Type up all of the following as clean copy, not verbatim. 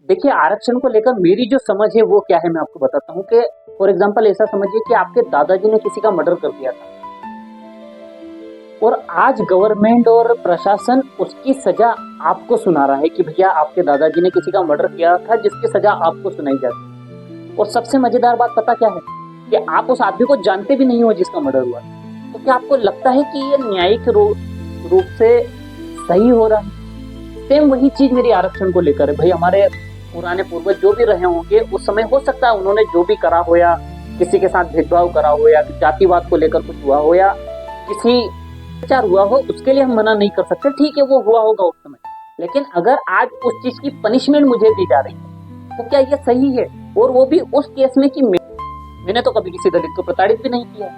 देखिए, आरक्षण को लेकर मेरी जो समझ है वो क्या है मैं आपको बताता हूँ कि फॉर एग्जांपल ऐसा समझिए कि आपके दादाजी ने किसी का मर्डर कर दिया था और आज गवर्नमेंट और प्रशासन उसकी सजा आपको सुना रहा है कि भैया आपके दादाजी ने किसी का मर्डर किया था जिसकी सजा आपको सुनाई जाती है। और सबसे मजेदार बात पता क्या है कि आप उस आदमी को जानते भी नहीं हो जिसका मर्डर हुआ। तो क्या आपको लगता है कि ये न्यायिक रूप से सही हो रहा है? सेम वही चीज मेरी आरक्षण को लेकर है। भाई हमारे पुराने पूर्वज जो भी रहे होंगे उस समय हो सकता है उन्होंने जो भी करा हो या किसी के साथ भेदभाव करा हो या जातिवाद को लेकर कुछ हुआ हो या किसी अत्याचार हुआ हो, उसके लिए हम मना नहीं कर सकते, ठीक है वो हुआ होगा उस समय। लेकिन अगर आज उस चीज की पनिशमेंट मुझे दी जा रही है तो क्या ये सही है? और वो भी उस केस में कि मैंने तो कभी किसी दलित को प्रताड़ित भी नहीं किया,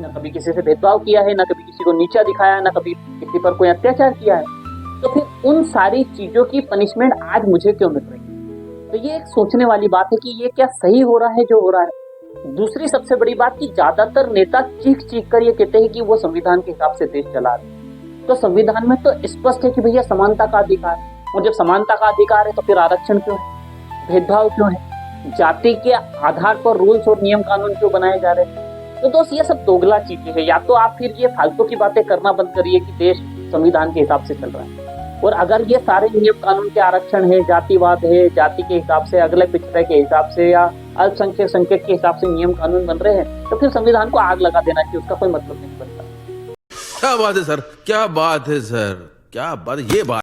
न कभी किसी से भेदभाव किया है, न कभी किसी को नीचा दिखाया, न कभी किसी पर कोई अत्याचार किया है। तो फिर उन सारी चीजों की पनिशमेंट आज मुझे क्यों मिल रही है? तो ये एक सोचने वाली बात है कि ये क्या सही हो रहा है जो हो रहा है। दूसरी सबसे बड़ी बात कि ज्यादातर नेता चीख चीख कर ये कहते हैं कि वो संविधान के हिसाब से देश चला रहे। तो संविधान में तो स्पष्ट है कि भैया समानता का अधिकार, और जब समानता का अधिकार है तो फिर आरक्षण क्यों है, भेदभाव क्यों है, जाति के आधार पर रूल्स और नियम कानून क्यों बनाए जा रहे हैं? तो दोस्त ये सब दोगला चीजें है। या तो आप फिर ये फालतू की बातें करना बंद करिए कि देश संविधान के हिसाब से चल रहा है, और अगर ये सारे नियम कानून के आरक्षण है, जातिवाद है, जाति के हिसाब से, अगले पिछड़े के हिसाब से या अल्पसंख्यक संख्यक के हिसाब से नियम कानून बन रहे हैं, तो फिर संविधान को आग लगा देना चाहिए, उसका कोई मतलब नहीं बनता। क्या बात है सर, क्या बात है सर, क्या बात है ये बात।